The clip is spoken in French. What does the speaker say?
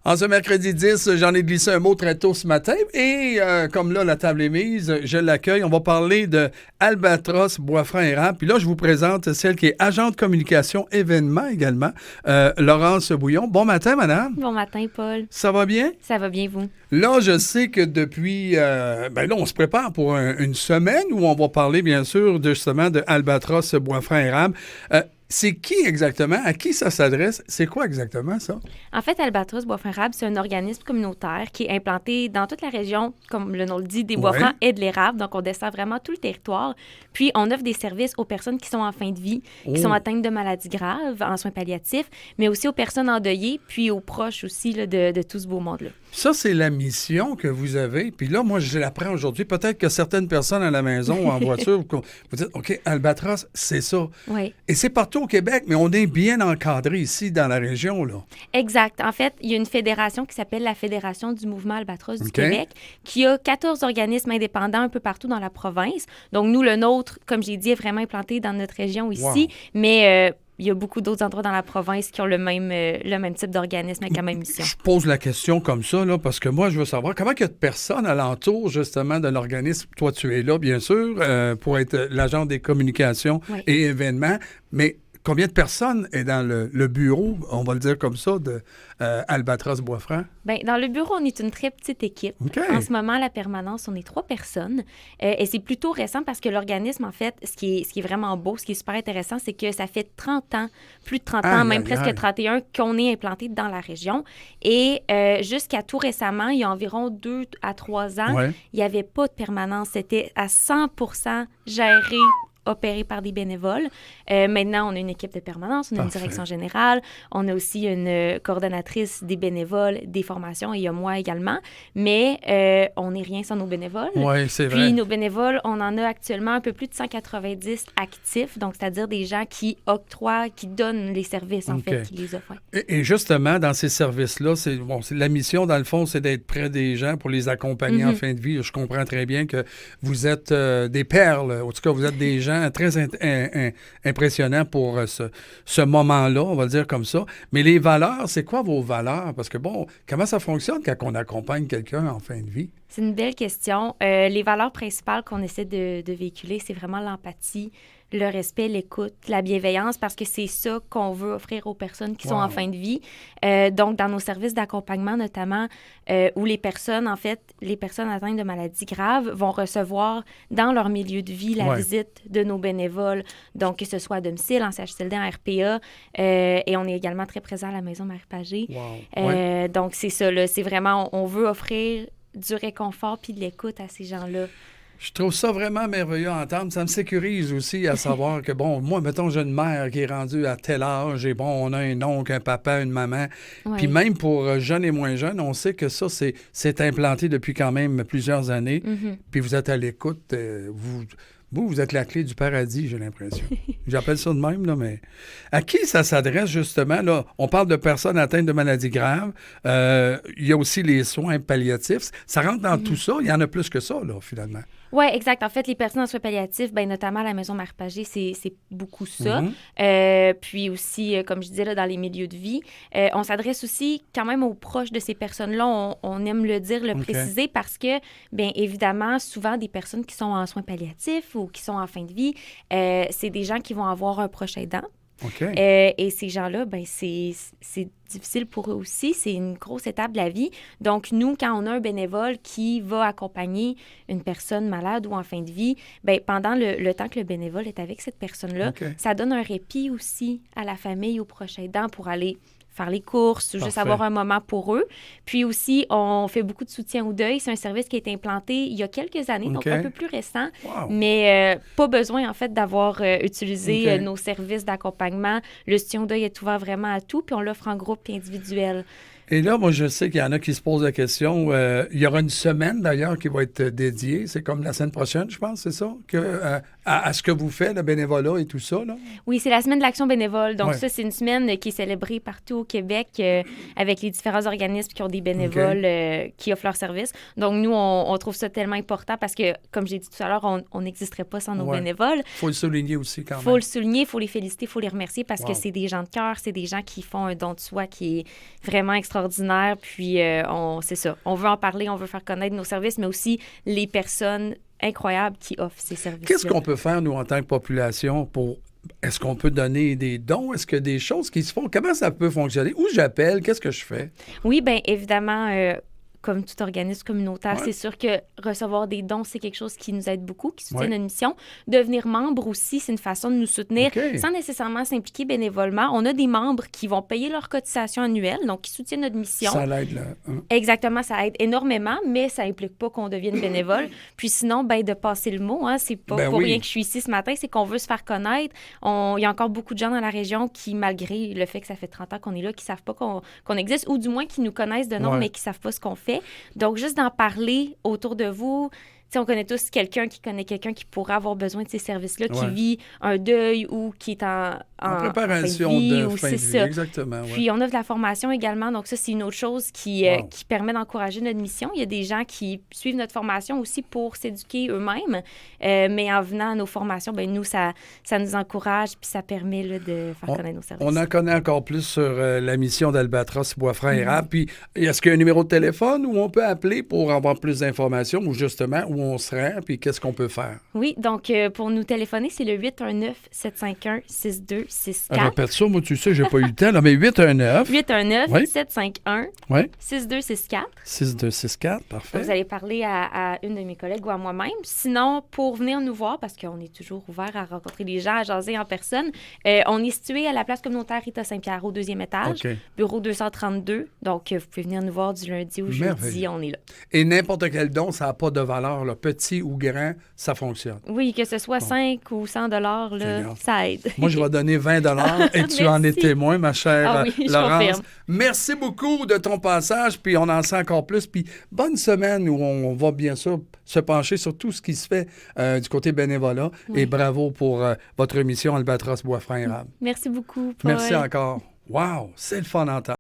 En ce mercredi 10, j'en ai glissé un mot très tôt ce matin et comme là, la table est mise, je l'accueille. On va parler de Albatros Boisfranc Érable. Puis là, je vous présente celle qui est agente de communication événement également, Laurence Bouillon. Bon matin, madame. Bon matin, Paul. Ça va bien? Ça va bien, vous? Là, je sais que depuis... là, on se prépare pour une semaine où on va parler, bien sûr, justement de Albatros Boisfranc Érable. C'est qui exactement? À qui ça s'adresse? C'est quoi exactement ça? En fait, Albatros Boisfranc Érable, c'est un organisme communautaire qui est implanté dans toute la région, comme le nom le dit, des Boisfrancs et de l'érable. Donc, on dessert vraiment tout le territoire. Puis, on offre des services aux personnes qui sont en fin de vie, qui sont atteintes de maladies graves, en soins palliatifs, mais aussi aux personnes endeuillées, puis aux proches aussi là, de tout ce beau monde-là. Ça, c'est la mission que vous avez. Puis là, moi, je l'apprends aujourd'hui. Peut-être que certaines personnes à la maison ou en voiture, vous dites, OK, Albatros, c'est ça. Oui. Et c'est partout au Québec, mais on est bien encadré ici dans la région, là. Exact. En fait, il y a une fédération qui s'appelle la Fédération du mouvement Albatros du Québec, qui a 14 organismes indépendants un peu partout dans la province. Donc, nous, le nôtre, comme j'ai dit, est vraiment implanté dans notre région ici, mais... il y a beaucoup d'autres endroits dans la province qui ont le même type d'organisme avec la même mission. Je pose la question comme ça, là, parce que moi, je veux savoir comment il y a de personnes alentour, justement, de l'organisme. Toi, tu es là, bien sûr, pour être l'agent des communications et événements, mais combien de personnes est dans le bureau, on va le dire comme ça, de Albatros Boisfranc? Bien, dans le bureau, on est une très petite équipe. En ce moment, à la permanence, on est 3 personnes. Et c'est plutôt récent parce que l'organisme, en fait, ce qui est vraiment beau, ce qui est super intéressant, c'est que ça fait 30 ans, plus de 30 ans, même presque 31, qu'on est implanté dans la région. Et jusqu'à tout récemment, il y a environ 2 à 3 ans, il n'y avait pas de permanence. C'était à 100% géré, opéré par des bénévoles. Maintenant, on a une équipe de permanence, on a une direction générale, on a aussi une coordonnatrice des bénévoles, des formations, et il y a moi également, mais on n'est rien sans nos bénévoles. Oui, c'est vrai. Puis nos bénévoles, on en a actuellement un peu plus de 190 actifs, donc c'est-à-dire des gens qui octroient, qui donnent les services, en fait, qui les offrent. Et justement, dans ces services-là, c'est la mission, dans le fond, c'est d'être près des gens pour les accompagner en fin de vie. Je comprends très bien que vous êtes des perles, en tout cas, vous êtes des gens très impressionnant pour ce moment-là, on va le dire comme ça. Mais les valeurs, c'est quoi vos valeurs? Parce que, comment ça fonctionne quand on accompagne quelqu'un en fin de vie? C'est une belle question. Les valeurs principales qu'on essaie de véhiculer, c'est vraiment l'empathie, le respect, l'écoute, la bienveillance, parce que c'est ça qu'on veut offrir aux personnes qui sont en fin de vie. Donc, dans nos services d'accompagnement, notamment, où les personnes atteintes de maladies graves vont recevoir dans leur milieu de vie la visite de nos bénévoles, donc que ce soit à domicile, en CHSLD, en RPA, et on est également très présent à la Maison Marie-Pagé. Donc, c'est ça, là, c'est vraiment, on veut offrir du réconfort puis de l'écoute à ces gens-là. Je trouve ça vraiment merveilleux à entendre. Ça me sécurise aussi à savoir que, moi, mettons, j'ai une mère qui est rendue à tel âge et on a un oncle, un papa, une maman. Puis même pour jeunes et moins jeunes, on sait que ça, c'est implanté depuis quand même plusieurs années. Puis vous êtes à l'écoute. Vous êtes la clé du paradis, j'ai l'impression. J'appelle ça de même, là, mais... À qui ça s'adresse, justement? Là, on parle de personnes atteintes de maladies graves. Il y a aussi les soins palliatifs. Ça rentre dans tout ça. Il y en a plus que ça, là, finalement. Oui, exact. En fait, les personnes en soins palliatifs, notamment à la Maison Marie-Pagé, c'est beaucoup ça. Puis aussi, comme je disais, là, dans les milieux de vie, on s'adresse aussi quand même aux proches de ces personnes-là. On aime le dire, le préciser, parce que, bien évidemment, souvent, des personnes qui sont en soins palliatifs ou qui sont en fin de vie, c'est des gens qui vont avoir un proche aidant. Et ces gens-là, c'est difficile pour eux aussi. C'est une grosse étape de la vie. Donc, nous, quand on a un bénévole qui va accompagner une personne malade ou en fin de vie, pendant le temps que le bénévole est avec cette personne-là, ça donne un répit aussi à la famille, aux proches aidants pour aller faire les courses, juste avoir un moment pour eux. Puis aussi, on fait beaucoup de soutien au deuil. C'est un service qui a été implanté il y a quelques années, donc un peu plus récent, mais pas besoin, en fait, d'avoir utilisé nos services d'accompagnement. Le soutien au deuil est ouvert vraiment à tout, puis on l'offre en groupe et individuel. Et là, moi, je sais qu'il y en a qui se posent la question. Il y aura une semaine, d'ailleurs, qui va être dédiée. C'est comme la semaine prochaine, je pense, c'est ça? À ce que vous faites, le bénévolat et tout ça, là? Oui, c'est la semaine de l'action bénévole. Donc, Ouais. ça, c'est une semaine qui est célébrée partout au Québec avec les différents organismes qui ont des bénévoles qui offrent leurs services. Donc, nous, on trouve ça tellement important parce que, comme j'ai dit tout à l'heure, on n'existerait pas sans nos bénévoles. Il faut le souligner aussi quand même. Il faut le souligner, il faut les féliciter, il faut les remercier parce Wow. que c'est des gens de cœur, c'est des gens qui font un don de soi qui est vraiment extraordinaire. Puis, c'est ça. On veut en parler, on veut faire connaître nos services, mais aussi les personnes incroyables qui offrent ces services. Qu'est-ce qu'on peut faire, nous, en tant que population, pour... Est-ce qu'on peut donner des dons? Est-ce qu'il y a des choses qui se font? Comment ça peut fonctionner? Où j'appelle? Qu'est-ce que je fais? Oui, bien évidemment, comme tout organisme communautaire, Ouais. c'est sûr que recevoir des dons, c'est quelque chose qui nous aide beaucoup, qui soutient Ouais. notre mission. Devenir membre aussi, c'est une façon de nous soutenir OK. sans nécessairement s'impliquer bénévolement. On a des membres qui vont payer leur cotisation annuelle, donc qui soutiennent notre mission. Ça l'aide, là. Hein? Exactement, ça aide énormément, mais ça implique pas qu'on devienne bénévole. Puis sinon, ben de passer le mot, hein, c'est pas Ben pour oui. rien que je suis ici ce matin, c'est qu'on veut se faire connaître. Il y a encore beaucoup de gens dans la région qui, malgré le fait que ça fait 30 ans qu'on est là, qui savent pas qu'on existe, ou du moins qui nous connaissent de nom, Ouais. mais qui savent pas ce qu'on fait. Donc, juste d'en parler autour de vous. Tu sais, on connaît tous quelqu'un qui connaît quelqu'un qui pourrait avoir besoin de ces services-là, qui Ouais. vit un deuil ou qui est en préparation fin de vie, de ou fin c'est de vie, ça. exactement. Ouais. Puis, on offre de la formation également. Donc, ça, c'est une autre chose qui Wow. permet d'encourager notre mission. Il y a des gens qui suivent notre formation aussi pour s'éduquer eux-mêmes. Mais en venant à nos formations, ben nous, ça nous encourage puis ça permet là, de faire connaître nos services. On en connaît encore plus sur la mission d'Albatros Boisfranc Mm-hmm. Érable. Puis, est-ce qu'il y a un numéro de téléphone où on peut appeler pour avoir plus d'informations ou justement où on se rend puis qu'est-ce qu'on peut faire? Oui, donc pour nous téléphoner, c'est le 819-751-6264. Répète ça, moi, tu sais, j'ai pas eu le temps. Là, mais 819 Oui. 819-751-6264. 6264, parfait. Vous allez parler à une de mes collègues ou à moi-même. Sinon, pour venir nous voir, parce qu'on est toujours ouvert à rencontrer des gens, à jaser en personne, on est situé à la place communautaire Rita Saint-Pierre, au 2e étage, OK. bureau 232. Donc, vous pouvez venir nous voir du lundi au jeudi, Merveilleux. on est là. Et n'importe quel don, ça n'a pas de valeur, là, petit ou grand, ça fonctionne. Oui, que ce soit 5 ou 100 là, Génial. ça aide. Moi, je vais donner 20 et tu en es Merci. témoin, ma chère Ah oui, je Laurence. confirme. Merci beaucoup de ton passage, puis on en sait encore plus. Puis bonne semaine où on va bien sûr se pencher sur tout ce qui se fait du côté bénévolat. Oui. Et bravo pour votre émission Albatros Boisfranc Érable. Merci beaucoup, Paul. Merci encore. Wow, c'est le fun d'entendre.